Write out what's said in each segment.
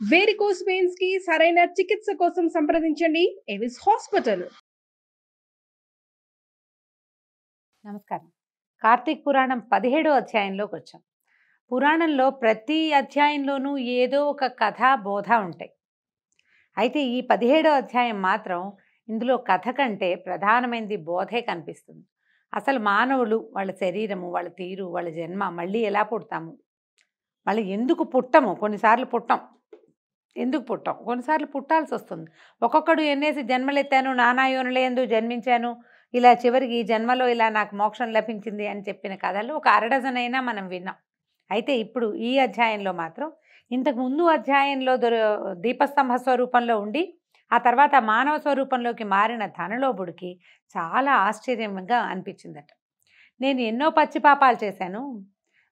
Varicose veins కి సరైన చికిత్స కోసం సంప్రదించండి ఎవిస్ హాస్పిటల్. నమస్కారం. కార్తీక పురాణం 17వ అధ్యాయంలోకి వచ్చాం. పురాణంలో ప్రతి అధ్యాయంలోనూ ఏదో ఒక కథ బోధ ఉంటాయి. అయితే ఈ 17వ అధ్యాయం మాత్రం ఇందులో కథ కంటే ప్రధానమైనది బోధే కనిపిస్తుంది. అసలు మానవులు, వాళ్ళ శరీరము, వాళ్ళ తీరు, వాళ్ళ జన్మ, మళ్ళీ ఎలా పుడతాము, మళ్ళీ ఎందుకు పుట్టము, కొన్నిసార్లు పుట్టం, ఎందుకు పుట్టాం, కొన్నిసార్లు పుట్టాల్సి వస్తుంది. ఒక్కొక్కడు ఎన్నేసి జన్మలెత్తాను, నానా యోనులందు జన్మించాను, ఇలా చివరికి ఈ జన్మలో ఇలా నాకు మోక్షం లభించింది అని చెప్పిన కథలు ఒక అరడజన్ అయినా మనం విన్నాం. అయితే ఇప్పుడు ఈ అధ్యాయంలో మాత్రం ఇంతకు ముందు అధ్యాయంలో దీపస్తంభ స్వరూపంలో ఉండి ఆ తర్వాత మానవ స్వరూపంలోకి మారిన ధనలోభుడికి చాలా ఆశ్చర్యంగా అనిపించిందట. నేను ఎన్నో పచ్చిపాపాలు చేశాను,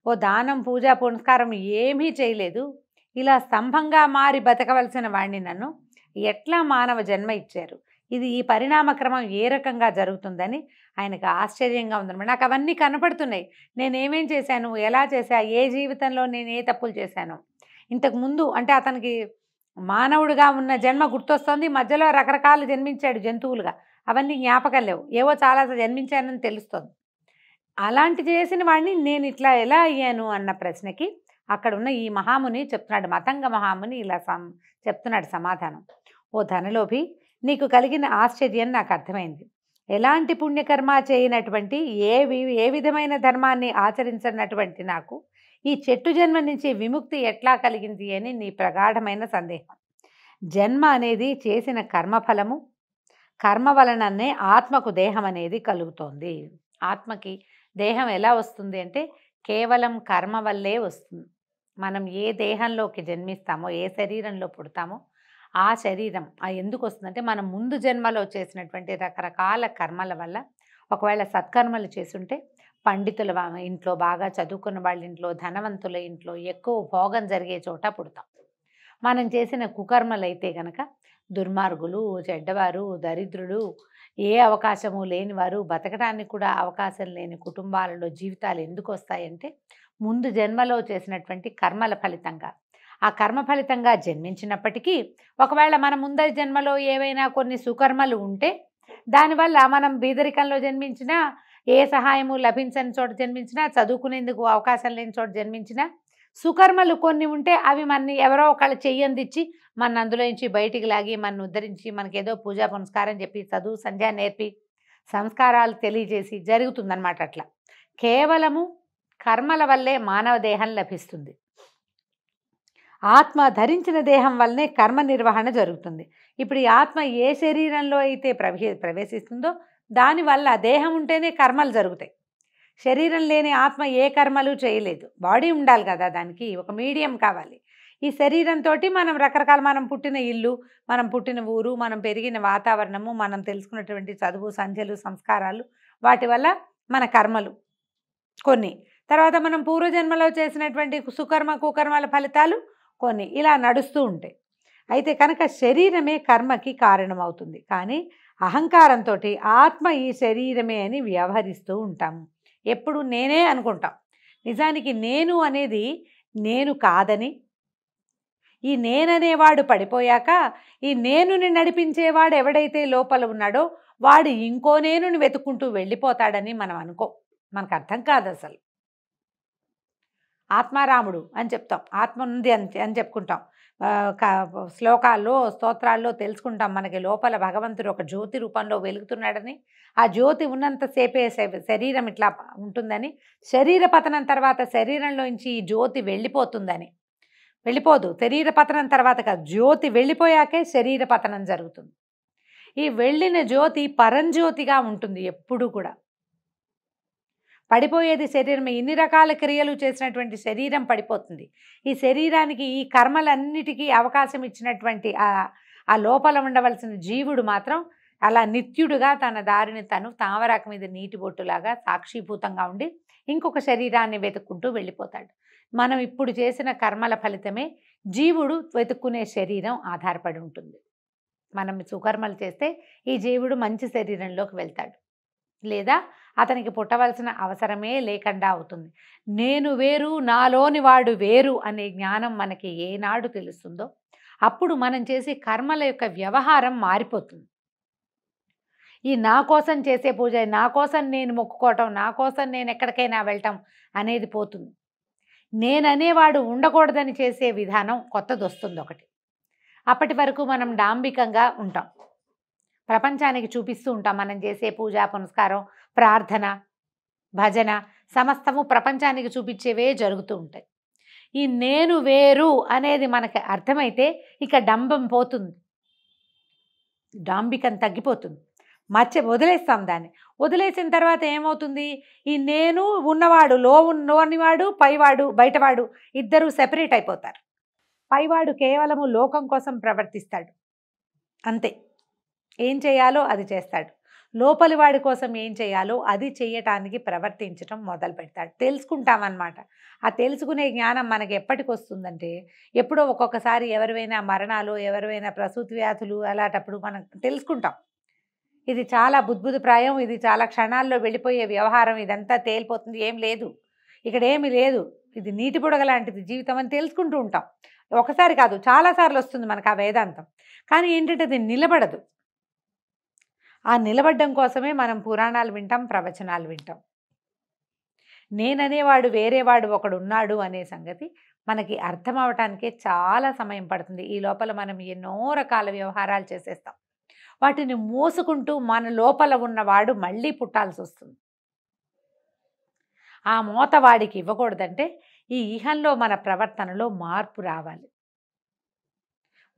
ఓ దానం, పూజ, పునస్కారం ఏమీ చేయలేదు, ఇలా స్తంభంగా మారి బతకవలసిన వాడిని నన్ను ఎట్లా మానవ జన్మ ఇచ్చారు, ఇది ఈ పరిణామక్రమం ఏ రకంగా జరుగుతుందని ఆయనకు ఆశ్చర్యంగా ఉందన్నమాట. నాకు అవన్నీ కనపడుతున్నాయి, నేనేమేం చేశాను, ఎలా చేశా, ఏ జీవితంలో నేను ఏ తప్పులు చేశాను. ఇంతకు ముందు అంటే అతనికి మానవుడిగా ఉన్న జన్మ గుర్తొస్తుంది, మధ్యలో రకరకాలు జన్మించాడు జంతువులుగా, అవన్నీ జ్ఞాపకం లేవు, ఏవో చాలా జన్మించానని తెలుస్తుంది. అలాంటి చేసిన వాడిని నేను ఇట్లా ఎలా అయ్యాను అన్న ప్రశ్నకి అక్కడ ఉన్న ఈ మహాముని చెప్తున్నాడు, మతంగ మహాముని ఇలా చెప్తున్నాడు సమాధానం. ఓ ధనలోభి, నీకు కలిగిన ఆశ్చర్యం నాకు అర్థమైంది. ఎలాంటి పుణ్యకర్మ చేయనటువంటి ఏ విధమైన ధర్మాన్ని ఆచరించినటువంటి నాకు ఈ చెట్టు జన్మ నుంచి విముక్తి ఎట్లా కలిగింది అని నీ ప్రగాఢమైన సందేహం. జన్మ అనేది చేసిన కర్మఫలము, కర్మ వలననే ఆత్మకు దేహం అనేది కలుగుతోంది. ఆత్మకి దేహం ఎలా వస్తుంది అంటే కేవలం కర్మ వల్లే వస్తుంది. మనం ఏ దేహంలోకి జన్మిస్తామో, ఏ శరీరంలో పుడతామో ఆ శరీరం ఎందుకు వస్తుందంటే మనం ముందు జన్మలో చేసినటువంటి రకరకాల కర్మల వల్ల. ఒకవేళ సత్కర్మలు చేసుంటే పండితుల ఇంట్లో, బాగా చదువుకున్న వాళ్ళ ఇంట్లో, ధనవంతుల ఇంట్లో, ఎక్కువ భోగం జరిగే చోట పుడతాం. మనం చేసిన కుకర్మలు అయితే గనక దుర్మార్గులు, చెడ్డవారు, దరిద్రులు, ఏ అవకాశము లేనివారు, బతకడానికి కూడా అవకాశం లేని కుటుంబాలలో జీవితాలు ఎందుకు వస్తాయంటే ముందు జన్మలో చేసినటువంటి కర్మల ఫలితంగా. ఆ కర్మ ఫలితంగా జన్మించినప్పటికీ ఒకవేళ మన ముందరి జన్మలో ఏవైనా కొన్ని సుకర్మలు ఉంటే దానివల్ల మనం బీదరికంలో జన్మించినా, ఏ సహాయము లభించని చోట జన్మించినా, చదువుకునేందుకు అవకాశం లేని చోట జన్మించినా, సుకర్మలు కొన్ని ఉంటే అవి మనని ఎవరో ఒకళ్ళు చెయ్యందిచ్చి మన అందులో నుంచి బయటికి లాగి మన ఉద్ధరించి మనకేదో పూజా పునస్కారం చెప్పి చదువు సంధ్య నేర్పి సంస్కారాలు తెలియజేసి జరుగుతుందన్నమాట. అట్లా కేవలము కర్మల వల్లే మానవ దేహం లభిస్తుంది. ఆత్మ ధరించిన దేహం వల్లనే కర్మ నిర్వహణ జరుగుతుంది. ఇప్పుడు ఈ ఆత్మ ఏ శరీరంలో అయితే ప్రవేశిస్తుందో దానివల్ల దేహం ఉంటేనే కర్మలు జరుగుతాయి. శరీరం లేని ఆత్మ ఏ కర్మలు చేయలేదు. బాడీ ఉండాలి కదా, దానికి ఒక మీడియం కావాలి. ఈ శరీరంతో మనం రకరకాల, మనం పుట్టిన ఇల్లు, మనం పుట్టిన ఊరు, మనం పెరిగిన వాతావరణము, మనం తెలుసుకున్నటువంటి చదువు, సంధ్యలు, సంస్కారాలు, వాటి వల్ల మన కర్మలు కొన్ని, తర్వాత మనం పూర్వజన్మలో చేసినటువంటి సుకర్మ కుకర్మల ఫలితాలు కొన్ని, ఇలా నడుస్తూ ఉంటాయి. అయితే కనుక శరీరమే కర్మకి కారణమవుతుంది. కానీ అహంకారంతో ఆత్మ ఈ శరీరమే అని వ్యవహరిస్తూ ఉంటాము. ఎప్పుడు నేనే అనుకుంటాం. నిజానికి నేను అనేది నేను కాదని, ఈ నేననేవాడు పడిపోయాక ఈ నేనుని నడిపించేవాడు ఎవడైతే లోపల ఉన్నాడో వాడు ఇంకో నేనుని వెతుక్కుంటూ వెళ్ళిపోతాడని మనం అనుకో, మనకు అర్థం కాదు అసలు. ఆత్మారాముడు అని చెప్తాం, ఆత్మ ఉంది అని చెప్పుకుంటాం, శ్లోకాల్లో స్తోత్రాల్లో తెలుసుకుంటాం మనకి లోపల భగవంతుడు ఒక జ్యోతి రూపంలో వెలుగుతున్నాడని. ఆ జ్యోతి ఉన్నంతసేపే శరీరం ఇట్లా ఉంటుందని, శరీర పతనం తర్వాత శరీరంలోంచి ఈ జ్యోతి వెళ్ళిపోతుందని. వెళ్ళిపోదు, శరీర పతనం తర్వాత కాదు, జ్యోతి వెళ్ళిపోయాకే శరీర పతనం జరుగుతుంది. ఈ వెళ్ళిన జ్యోతి పరంజ్యోతిగా ఉంటుంది ఎప్పుడు కూడా. పడిపోయేది శరీరమే. ఇన్ని రకాల క్రియలు చేసినటువంటి శరీరం పడిపోతుంది. ఈ శరీరానికి ఈ కర్మలన్నిటికీ అవకాశం ఇచ్చినటువంటి ఆ లోపల ఉండవలసిన జీవుడు మాత్రం అలా నిత్యుడుగా తన దారిని తను తామరాకు మీద నీటి బొట్టులాగా సాక్షిభూతంగా ఉండి ఇంకొక శరీరాన్ని వెతుక్కుంటూ వెళ్ళిపోతాడు. మనం ఇప్పుడు చేసిన కర్మల ఫలితమే జీవుడు వెతుక్కునే శరీరం ఆధారపడి ఉంటుంది. మనం సుకర్మలు చేస్తే ఈ జీవుడు మంచి శరీరంలోకి వెళ్తాడు, లేదా అతనికి పుట్టవలసిన అవసరమే లేకుండా అవుతుంది. నేను వేరు, నాలోని వాడు వేరు అనే జ్ఞానం మనకి ఏనాడు తెలుస్తుందో అప్పుడు మనం చేసే కర్మల యొక్క వ్యవహారం మారిపోతుంది. ఈ నా కోసం చేసే పూజ, నా కోసం నేను మొక్కుకోవటం, నా కోసం నేను ఎక్కడికైనా వెళ్ళటం అనేది పోతుంది. నేననేవాడు ఉండకూడదని చేసే విధానం కొత్తది వస్తుంది ఒకటి. అప్పటి వరకు మనం డాంబికంగా ఉంటాం, ప్రపంచానికి చూపిస్తూ ఉంటాం. మనం చేసే పూజ పునస్కారం, ప్రార్థన, భజన సమస్తము ప్రపంచానికి చూపించేవే జరుగుతూ ఉంటాయి. ఈ నేను వేరు అనేది మనకి అర్థమైతే ఇక డంబం పోతుంది, డాంబికం తగ్గిపోతుంది, వదిలేస్తాం దాన్ని. వదిలేసిన తర్వాత ఏమవుతుంది, ఈ నేను ఉన్నవాడు, లోనివాడు, పైవాడు, బయటవాడు ఇద్దరూ సెపరేట్ అయిపోతారు. పైవాడు కేవలము లోకం కోసం ప్రవర్తిస్తాడు, అంతే. ఏం చేయాలో అది చేస్తాడు. లోపలి వాడి కోసం ఏం చేయాలో అది చేయటానికి ప్రవర్తించటం మొదలు పెడతాడు. తెలుసుకుంటామన్నమాట. ఆ తెలుసుకునే జ్ఞానం మనకి ఎప్పటికి వస్తుందంటే, ఎప్పుడో ఒక్కొక్కసారి ఎవరివైనా మరణాలు, ఎవరివైనా ప్రసూతి వ్యాధులు అలాంటప్పుడు మనం తెలుసుకుంటాం. ఇది చాలా బుద్బుద్ప్రాయం, ఇది చాలా క్షణాల్లో వెళ్ళిపోయే వ్యవహారం, ఇదంతా తేలిపోతుంది, ఏం లేదు, ఇక్కడ ఏమి లేదు, ఇది నీటి బుడగ లాంటిది జీవితం అని తెలుసుకుంటూ ఉంటాం. ఒకసారి కాదు, చాలాసార్లు వస్తుంది మనకు ఆ వేదాంతం. కానీ ఏంటంటే అది నిలబడదు. ఆ నిలబడ్డం కోసమే మనం పురాణాలు వింటాం, ప్రవచనాలు వింటాం. నేననేవాడు వేరేవాడు ఒకడు ఉన్నాడు అనే సంగతి మనకి అర్థం అవటానికే చాలా సమయం పడుతుంది. ఈ లోపల మనం ఎన్నో రకాల వ్యవహారాలు చేసేస్తాం. వాటిని మోసుకుంటూ మన లోపల ఉన్నవాడు మళ్ళీ పుట్టాల్సి వస్తుంది. ఆ మోత వాడికి ఇవ్వకూడదంటే ఈ ఇహంలో మన ప్రవర్తనలో మార్పు రావాలి.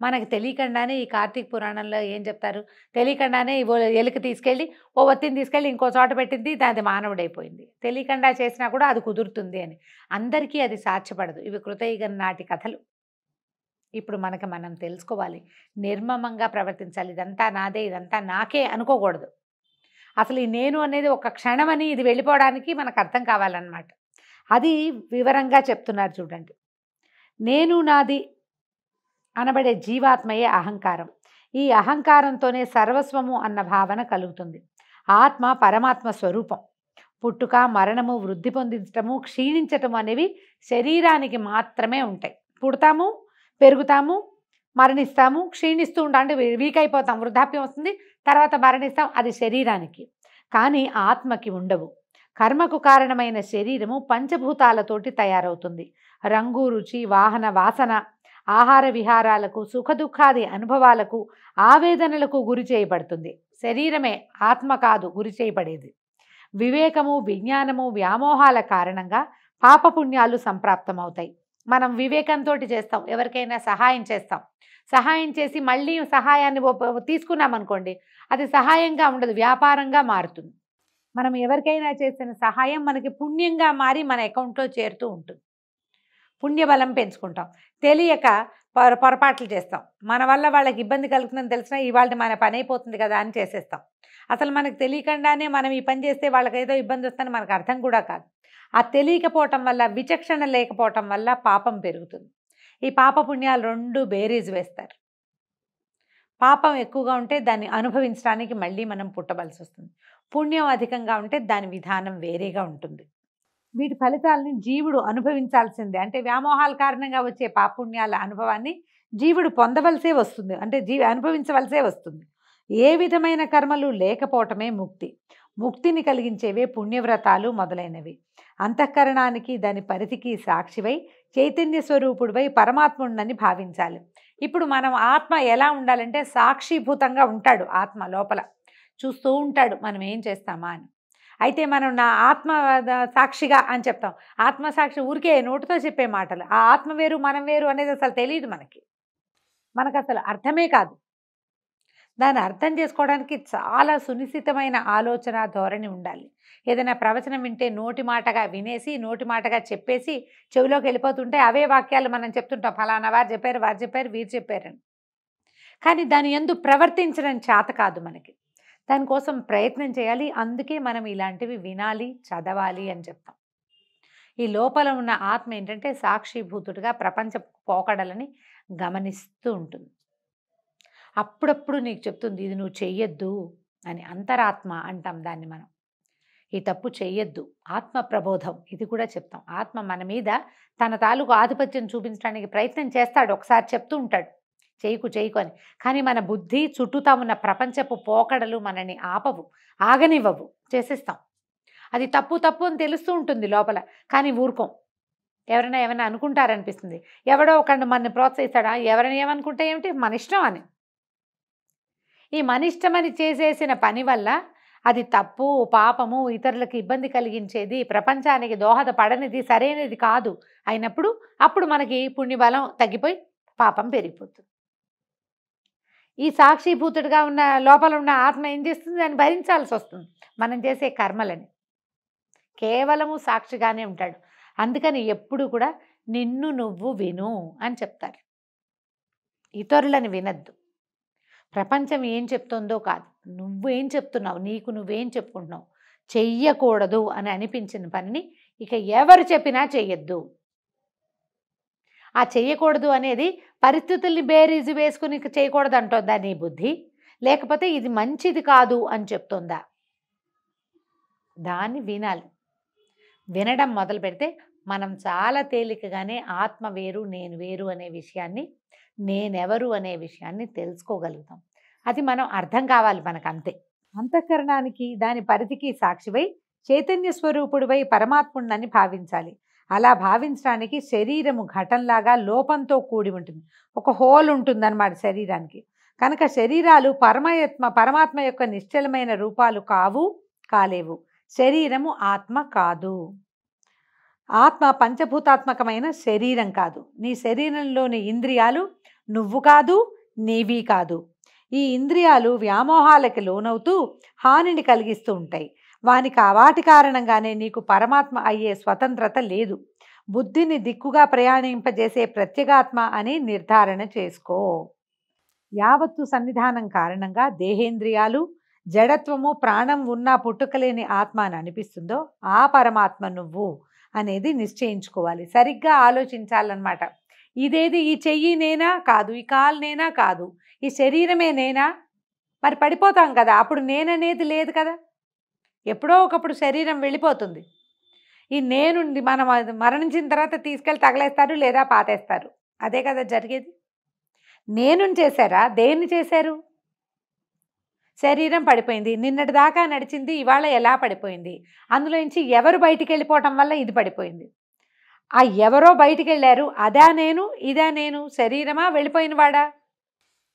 మనకు తెలియకుండానే ఈ కార్తీక పురాణంలో ఏం చెప్తారు, తెలియకుండానే ఎలుక తీసుకెళ్ళి ఓ ఒత్తిని తీసుకెళ్ళి ఇంకో చోట పెట్టింది, దాని మానవుడైపోయింది. తెలియకుండా చేసినా కూడా అది కుదురుతుంది అని. అందరికీ అది సాధ్యపడదు. ఇవి కృతయుగం నాటి కథలు. ఇప్పుడు మనం తెలుసుకోవాలి, నిర్మమంగా ప్రవర్తించాలి. ఇదంతా నాదే, ఇదంతా నాకే అనుకోకూడదు. అసలు ఈ నేను అనేది ఒక క్షణమని ఇది వెళ్ళిపోవడానికి మనకు అర్థం కావాలన్నమాట. అది వివరంగా చెప్తున్నారు చూడండి. నేను నాది అనబడే జీవాత్మయే అహంకారం. ఈ అహంకారంతోనే సర్వస్వము అన్న భావన కలుగుతుంది. ఆత్మ పరమాత్మ స్వరూపం. పుట్టుక, మరణము, వృద్ధి పొందించటము, క్షీణించటము అనేవి శరీరానికి మాత్రమే ఉంటాయి. పుడతాము, పెరుగుతాము, మరణిస్తాము, క్షీణిస్తూ ఉంటాం, అంటే వీక్ అయిపోతాం, వృద్ధాప్యం వస్తుంది, తర్వాత మరణిస్తాం, అది శరీరానికి. కానీ ఆత్మకి ఉండవు. కర్మకు కారణమైన శరీరము పంచభూతాలతోటి తయారవుతుంది. రంగు, రుచి, వాహన, వాసన, ఆహార విహారాలకు, సుఖదుఖాది అనుభవాలకు, ఆవేదనలకు గురి చేయబడుతుంది. శరీరమే, ఆత్మ కాదు గురి చేయబడేది. వివేకము, విజ్ఞానము, వ్యామోహాల కారణంగా పాపపుణ్యాలు సంప్రాప్తమవుతాయి. మనం వివేకంతో చేస్తాం, ఎవరికైనా సహాయం చేస్తాం, సహాయం చేసి మళ్ళీ సహాయాన్ని తీసుకున్నామనుకోండి, అది సహాయంగా ఉండదు, వ్యాపారంగా మారుతుంది. మనం ఎవరికైనా చేసిన సహాయం మనకి పుణ్యంగా మారి మన అకౌంట్లో చేరుతూ ఉంటుంది. పుణ్యబలం పెంచుకుంటాం. తెలియక పొరపాట్లు చేస్తాం. మన వల్ల వాళ్ళకి ఇబ్బంది కలుగుతుందని తెలిసినా ఇవాళ మన పని అయిపోతుంది కదా అని చేసేస్తాం. అసలు మనకు తెలియకుండానే మనం ఈ పని చేస్తే వాళ్ళకి ఏదో ఇబ్బంది వస్తుందని మనకు అర్థం కూడా కాదు. ఆ తెలియకపోవటం వల్ల, విచక్షణ లేకపోవటం వల్ల పాపం పెరుగుతుంది. ఈ పాపపుణ్యాలు రెండు బేరీజ్ వేస్తారు. పాపం ఎక్కువగా ఉంటే దాన్ని అనుభవించడానికి మళ్ళీ మనం పుట్టవలసి వస్తుంది. పుణ్యం అధికంగా ఉంటే దాని విధానం వేరేగా ఉంటుంది. వీటి ఫలితాలని జీవుడు అనుభవించాల్సిందే. అంటే వ్యామోహాల కారణంగా వచ్చే పాపుణ్యాల అనుభవాన్ని జీవుడు పొందవలసే వస్తుంది, అంటే అనుభవించవలసే వస్తుంది. ఏ విధమైన కర్మలు లేకపోవటమే ముక్తి. ముక్తిని కలిగించేవే పుణ్యవ్రతాలు మొదలైనవి. అంతఃకరణానికి, దాని పరిధికి సాక్షివై చైతన్య స్వరూపుడివై పరమాత్ముడిని భావించాలి. ఇప్పుడు మనం ఆత్మ ఎలా ఉండాలంటే సాక్షిభూతంగా ఉంటాడు. ఆత్మ లోపల చూస్తూ ఉంటాడు మనం ఏం చేస్తామా అని. అయితే మనం నా ఆత్మ సాక్షిగా అని చెప్తాం. ఆత్మసాక్షి ఊరికే నోటితో చెప్పే మాటలు. ఆ ఆత్మ వేరు, మనం వేరు అనేది అసలు తెలియదు మనకు అసలు అర్థమే కాదు. దాన్ని అర్థం చేసుకోవడానికి చాలా సునిశ్చితమైన ఆలోచన ధోరణి ఉండాలి. ఏదైనా ప్రవచనం వింటే నోటి మాటగా వినేసి, నోటి మాటగా చెప్పేసి చెవిలోకి వెళ్ళిపోతుంటే అవే వాక్యాలు మనం చెప్తుంటాం, ఫలానా వారు చెప్పారు, వీరు చెప్పారని. కానీ దాని యందు ప్రవర్తించడం చేత కాదు మనకి. దానికోసం ప్రయత్నం చేయాలి. అందుకే మనం ఇలాంటివి వినాలి, చదవాలి అని చెప్తాం. ఈ లోపల ఉన్న ఆత్మ ఏంటంటే సాక్షిభూతుడిగా ప్రపంచ పోకడలని గమనిస్తూ ఉంటుంది. అప్పుడప్పుడు నీకు చెప్తుంది, ఇది నువ్వు చెయ్యొద్దు అని. అంతరాత్మ అంటాం దాన్ని మనం. ఈ తప్పు చెయ్యొద్దు. ఆత్మ ప్రబోధం ఇది కూడా చెప్తాం. ఆత్మ మన మీద తన తాలూకు ఆధిపత్యం చూపించడానికి ప్రయత్నం చేస్తాడు, ఒకసారి చెప్తూ ఉంటాడు. చేయకు చేయకు అని. కానీ మన బుద్ధి చుట్టూతా ఉన్న ప్రపంచపు పోకడలు మనని ఆపవు, ఆగనివ్వవు, చేసేస్తాం. అది తప్పు తప్పు అని తెలుస్తూ ఉంటుంది లోపల, కానీ ఊరుకోం. ఎవరైనా ఏమైనా అనుకుంటారనిపిస్తుంది, ఎవడో ఒకళ్ళు మనని ప్రోత్సహిస్తాడా, ఎవరైనా ఏమనుకుంటే ఏమిటి, మన ఇష్టం అని. ఈ మన ఇష్టమని చేసేసిన పని వల్ల అది తప్పు, పాపము, ఇతరులకు ఇబ్బంది కలిగించేది, ప్రపంచానికి దోహదపడనిది, సరైనది కాదు అయినప్పుడు అప్పుడు మనకి పుణ్యబలం తగ్గిపోయి పాపం పెరిగిపోతుంది. ఈ సాక్షిభూతుడిగా ఉన్న లోపల ఉన్న ఆత్మ ఏం చేస్తుంది, దాన్ని భరించాల్సి వస్తుంది మనం చేసే కర్మలని. కేవలము సాక్షిగానే ఉంటాడు. అందుకని ఎప్పుడు కూడా నిన్ను నువ్వు విను అని చెప్తారు. ఇతరులని వినద్దు. ప్రపంచం ఏం చెప్తుందో కాదు, నువ్వేం చెప్తున్నావు, నీకు నువ్వేం చెప్పుకుంటున్నావు. చెయ్యకూడదు అని అనిపించిన పనిని ఇక ఎవరు చెప్పినా చెయ్యొద్దు. ఆ చెయ్యకూడదు అనేది పరిస్థితుల్ని బేరీజు వేసుకుని చేయకూడదు అంటుందా నీ బుద్ధి, లేకపోతే ఇది మంచిది కాదు అని చెప్తుందా? దాన్ని వినాలి. వినడం మొదలు పెడితే మనం చాలా తేలికగానే ఆత్మ వేరు, నేను వేరు అనే విషయాన్ని, నేనెవరు అనే విషయాన్ని తెలుసుకోగలుగుతాం. అది మనం అర్థం కావాలి మనకు, అంతే. అంతఃకరణానికి దాని పరిధికి సాక్షివై చైతన్య స్వరూపుడివై పరమాత్ముడిని భావించాలి. అలా భావించడానికి శరీరము ఘటంలాగా లోపంతో కూడి ఉంటుంది, ఒక హోల్ ఉంటుందన్నమాట శరీరానికి. కనుక శరీరాలు పరమాత్మ యొక్క నిశ్చలమైన రూపాలు కాలేవు. శరీరము ఆత్మ కాదు. ఆత్మ పంచభూతాత్మకమైన శరీరం కాదు. నీ శరీరంలోని ఇంద్రియాలు నువ్వు కాదు, నీవి కాదు. ఈ ఇంద్రియాలు వ్యామోహాలకి లోనవుతూ హానిని కలిగిస్తూ ఉంటాయి. వాటి కారణంగానే నీకు పరమాత్మ అయ్యే స్వతంత్రత లేదు. బుద్ధిని దిక్కుగా ప్రయాణింపజేసే ప్రత్యేగాత్మ అని నిర్ధారణ చేసుకో. యావత్తు సన్నిధానం కారణంగా దేహేంద్రియాలు, జడత్వము, ప్రాణం ఉన్నా పుట్టుకలేని ఆత్మ అని అనిపిస్తుందో ఆ పరమాత్మ నువ్వు అనేది నిశ్చయించుకోవాలి. సరిగ్గా ఆలోచించాలన్నమాట. ఇదేది, ఈ చెయ్యి నేనా కాదు, ఈ కాలు నేనా కాదు, ఈ శరీరమే నేనా? మరి పడిపోతాం కదా, అప్పుడు నేననేది లేదు కదా. ఎప్పుడో ఒకప్పుడు శరీరం వెళ్ళిపోతుంది. ఈ నేనుండి మనం మరణించిన తర్వాత తీసుకెళ్ళి తగలేస్తారు లేదా పాతేస్తారు. అదే కదా జరిగేది. నేను చేశారా? దేన్ని చేశారు? శరీరం పడిపోయింది. నిన్నటి దాకా నడిచింది ఇవాళ ఎలా పడిపోయింది? అందులోంచి ఎవరు బయటికి వెళ్ళిపోవటం వల్ల ఇది పడిపోయింది. ఆ ఎవరో బయటికి వెళ్ళారు, అదా నేను, ఇదా నేను, శరీరమా వెళ్ళిపోయిన వాడా?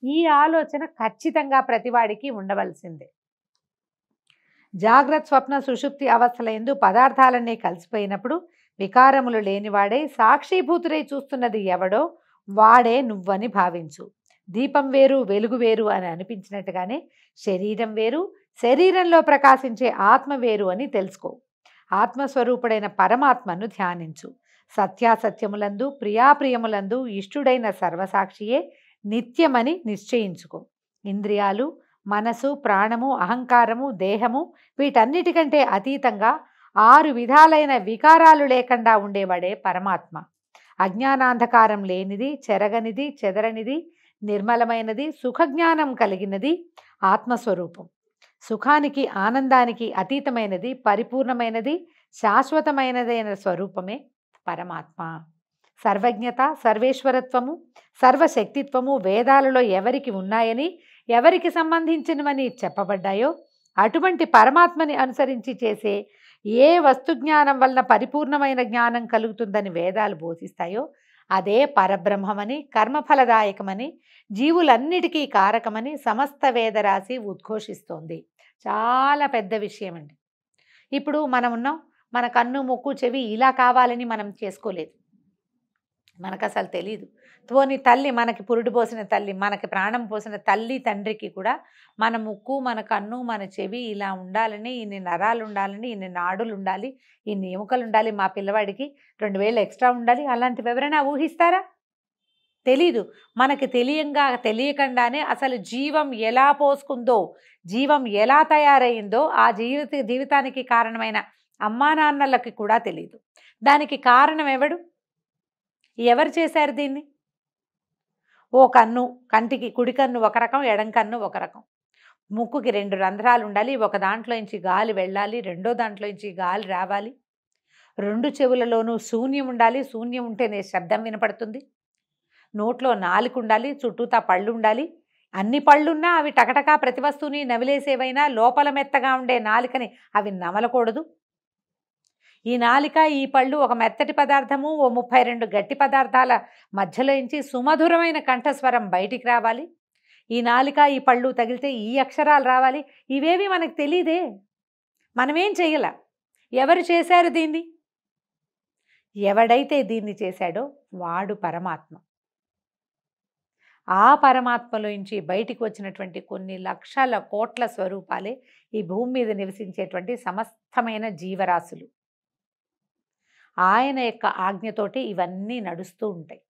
ఈ ఆలోచన ఖచ్చితంగా ప్రతివాడికి ఉండవలసిందే. జాగ్రత్త, స్వప్న, సుషుప్తి అవస్థలందు పదార్థాలన్నీ కలిసిపోయినప్పుడు వికారములు లేనివాడే సాక్షిభూతుడై చూస్తున్నది ఎవడో వాడే నువ్వని భావించు. దీపం వేరు, వెలుగు వేరు అని అనిపించినట్టుగానే శరీరం వేరు, శరీరంలో ప్రకాశించే ఆత్మ వేరు అని తెలుసుకో. ఆత్మస్వరూపుడైన పరమాత్మను ధ్యానించు. సత్యాసత్యములందు, ప్రియాప్రియములందు ఇష్టుడైన సర్వసాక్షియే నిత్యమని నిశ్చయించుకో. ఇంద్రియాలు, మనసు, ప్రాణము, అహంకారము, దేహము వీటన్నిటికంటే అతీతంగా 6 విధాలైన వికారాలు లేకుండా ఉండేవాడే పరమాత్మ. అజ్ఞానాంధకారం లేనిది, చెరగనిది, చెదరనిది, నిర్మలమైనది, సుఖజ్ఞానం కలిగినది ఆత్మస్వరూపం. సుఖానికి, ఆనందానికి అతీతమైనది, పరిపూర్ణమైనది, శాశ్వతమైనదైన స్వరూపమే పరమాత్మ. సర్వజ్ఞత, సర్వేశ్వరత్వము, సర్వశక్తిత్వము వేదాలలో ఎవరికి ఉన్నాయని, ఎవరికి సంబంధించినవని చెప్పబడ్డాయో అటువంటి పరమాత్మని అనుసరించి చేసే ఏ వస్తుజ్ఞానం వలన పరిపూర్ణమైన జ్ఞానం కలుగుతుందని వేదాలు బోధిస్తాయో అదే పరబ్రహ్మమని, కర్మఫలదాయకమని, జీవులన్నిటికీ కారకమని సమస్త వేదరాశి ఉద్ఘోషిస్తోంది. చాలా పెద్ద విషయం అండి. ఇప్పుడు మనం ఉన్నాం, మన కన్ను, ముక్కు, చెవి ఇలా కావాలని మనం చేసుకోలేదు. మనకు అసలు తెలీదు. పోని తల్లి, మనకి పురుడు పోసిన తల్లి, మనకి ప్రాణం పోసిన తల్లి తండ్రికి కూడా మన ముక్కు, మన కన్ను, మన చెవి ఇలా ఉండాలని, ఇన్ని నరాలు ఉండాలని, ఇన్ని నాడులు ఉండాలి, ఇన్ని ఎముకలు ఉండాలి, మా పిల్లవాడికి 2000 ఎక్స్ట్రా ఉండాలి, అలాంటివి ఎవరైనా ఊహిస్తారా? తెలీదు. మనకి తెలియకుండానే అసలు జీవం ఎలా పోసుకుందో, జీవం ఎలా తయారైందో ఆ జీవితానికి కారణమైన అమ్మా నాన్నలకి కూడా తెలియదు. దానికి కారణం ఎవరు చేశారు దీన్ని? ఓ కన్ను, కంటికి కుడి కన్ను ఒక రకం, ఎడం కన్ను ఒక రకం. ముక్కుకి 2 రంధ్రాలు ఉండాలి, ఒక దాంట్లోంచి గాలి వెళ్ళాలి, రెండో దాంట్లోంచి గాలి రావాలి. 2 చెవులలోనూ శూన్యం ఉండాలి, శూన్యం ఉంటేనే శబ్దం వినపడుతుంది. నోట్లో నాలుక ఉండాలి, చుట్టూతా పళ్ళు ఉండాలి. అన్ని పళ్ళున్నా అవి టకటకా ప్రతి వస్తువుని నవిలేసేవైనా లోపల మెత్తగా ఉండే నాలుకని అవి నమలకూడదు. ఈ నాలిక, ఈ పళ్ళు ఒక మెత్తటి పదార్థము, ఓ 32 గట్టి పదార్థాల మధ్యలో నుంచి సుమధురమైన కంఠస్వరం బయటికి రావాలి. ఈ నాలిక, ఈ పళ్ళు తగిలితే ఈ అక్షరాలు రావాలి. ఇవేవి మనకు తెలీదే, మనమేం చెయ్యాల. ఎవరు చేశారు దీన్ని? ఎవడైతే దీన్ని చేశాడో వాడు పరమాత్మ. ఆ పరమాత్మలోంచి బయటికి వచ్చినటువంటి కొన్ని లక్షల కోట్ల స్వరూపాలే ఈ భూమి మీద నివసించేటువంటి సమస్తమైన జీవరాశులు. ఆయన యొక్క ఆజ్ఞతోటి ఇవన్నీ నడుస్తూ ఉంటాయి.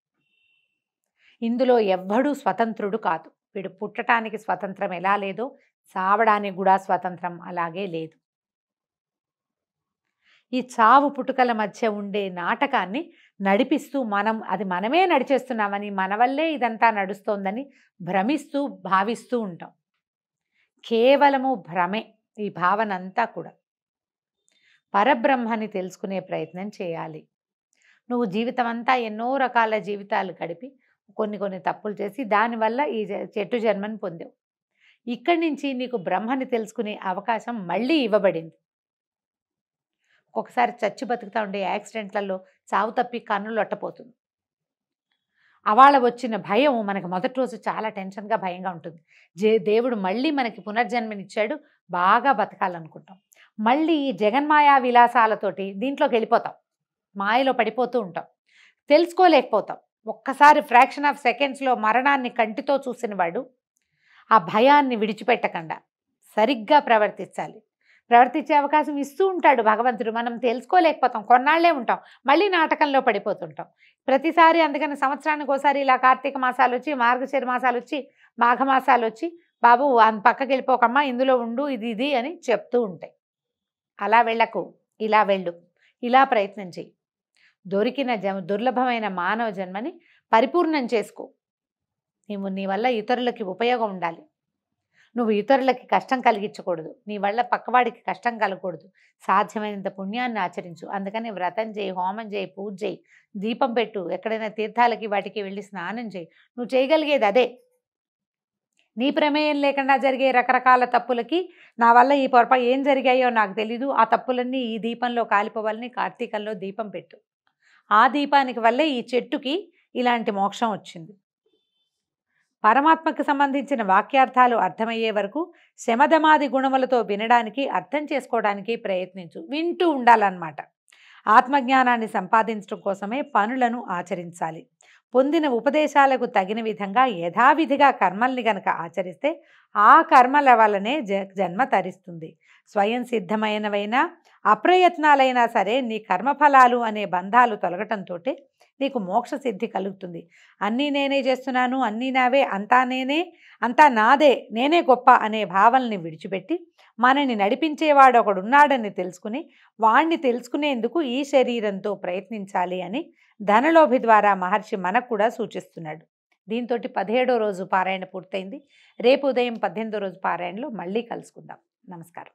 ఇందులో ఎవ్వడూ స్వతంత్రుడు కాదు. వీడు పుట్టడానికి స్వతంత్రం ఎలా లేదో చావడానికి కూడా స్వతంత్రం అలాగే లేదు. ఈ చావు పుట్టుకల మధ్య ఉండే నాటకాన్ని నడిపిస్తూ అది మనమే నడిచేస్తున్నామని, మన వల్లే ఇదంతా నడుస్తోందని భ్రమిస్తూ భావిస్తూ ఉంటాం. కేవలము భ్రమే ఈ భావన అంతా కూడా. పరబ్రహ్మని తెలుసుకునే ప్రయత్నం చేయాలి. నువ్వు జీవితం అంతా ఎన్నో రకాల జీవితాలు గడిపి కొన్ని తప్పులు చేసి దానివల్ల ఈ చెట్టు జన్మని పొందావు. ఇక్కడి నుంచి నీకు బ్రహ్మని తెలుసుకునే అవకాశం మళ్ళీ ఇవ్వబడింది. ఒకసారి చచ్చి బతుకుతా ఉండే యాక్సిడెంట్లలో చావు తప్పి కన్నులు లొట్టపోతుంది. అవాళ వచ్చిన భయం మనకు మొదటి రోజు చాలా టెన్షన్గా భయంగా ఉంటుంది. దేవుడు మళ్ళీ మనకి పునర్జన్మనిచ్చాడు, బాగా బతకాలనుకుంటాం. మళ్ళీ ఈ జగన్మాయా విలాసాలతోటి దీంట్లోకి వెళ్ళిపోతాం, మాయలో పడిపోతూ ఉంటాం, తెలుసుకోలేకపోతాం. ఒక్కసారి ఫ్రాక్షన్ ఆఫ్ సెకండ్స్లో మరణాన్ని కంటితో చూసిన వాడు ఆ భయాన్ని విడిచిపెట్టకుండా సరిగ్గా ప్రవర్తించే అవకాశం ఇస్తూ ఉంటాడు భగవంతుడు. మనం తెలుసుకోలేకపోతాం, కొన్నాళ్లే ఉంటాం, మళ్ళీ నాటకంలో పడిపోతుంటాం ప్రతిసారి. అందుకని సంవత్సరానికి ఒకసారి ఇలా కార్తీక మాసాలు వచ్చి, మార్గశిర మాసాలు వచ్చి, మాఘమాసాలు వచ్చి, బాబు పక్కకి వెళ్ళిపోకమ్మా, ఇందులో ఉండు, ఇది అని చెప్తూ ఉంటాయి. అలా వెళ్ళకు, ఇలా వెళ్ళు, ఇలా ప్రయత్నం చెయ్యి. దొరికిన దుర్లభమైన మానవ జన్మని పరిపూర్ణం చేసుకో. నీ వల్ల ఇతరులకి ఉపయోగం ఉండాలి. నువ్వు ఇతరులకి కష్టం కలిగించకూడదు, నీ వల్ల పక్కవాడికి కష్టం కలగకూడదు. సాధ్యమైనంత పుణ్యాన్ని ఆచరించు. అందుకని వ్రతం చేయి, హోమం చేయి, పూజ చేయి, దీపం పెట్టు, ఎక్కడైనా తీర్థాలకి వాటికి వెళ్ళి స్నానం చేయి. నువ్వు చేయగలిగేది అదే. నీ ప్రమేయం లేకుండా జరిగే రకరకాల తప్పులకి నా వల్ల ఈ పొరపాటు ఏం జరిగాయో నాకు తెలీదు, ఆ తప్పులన్నీ ఈ దీపంలో కాలిపోవాలని కార్తీకంలో దీపం పెట్టు. ఆ దీపానికి వల్లే ఈ చెట్టుకి ఇలాంటి మోక్షం వచ్చింది. పరమాత్మకు సంబంధించిన వాక్యార్థాలు అర్థమయ్యే వరకు శమధమాది గుణములతో వినడానికి, అర్థం చేసుకోవడానికి ప్రయత్నించు. వింటూ ఉండాలన్నమాట. ఆత్మజ్ఞానాన్ని సంపాదించడం కోసమే పనులను ఆచరించాలి. పొందిన ఉపదేశాలకు తగిన విధంగా యథావిధిగా కర్మల్ని గనక ఆచరిస్తే ఆ కర్మల వల్లనే జన్మ తరిస్తుంది. స్వయం సిద్ధమైనవైనా అప్రయత్నాలైనా సరే నీ కర్మఫలాలు అనే బంధాలు తొలగటంతో నీకు మోక్ష సిద్ధి కలుగుతుంది. అన్నీ నేనే చేస్తున్నాను, అన్నీ నావే, అంతా నాదే, నేనే గొప్ప అనే భావనని విడిచిపెట్టి మనని నడిపించేవాడు ఒకడున్నాడని తెలుసుకుని వాణ్ణి తెలుసుకునేందుకు ఈ శరీరంతో ప్రయత్నించాలి అని ధనలోభి ద్వారా మహర్షి మనకు కూడా సూచిస్తున్నాడు. దీంతో 17వ రోజు పారాయణ పూర్తయింది. రేపు ఉదయం 18వ రోజు పారాయణలో మళ్ళీ కలుసుకుందాం. నమస్కారం.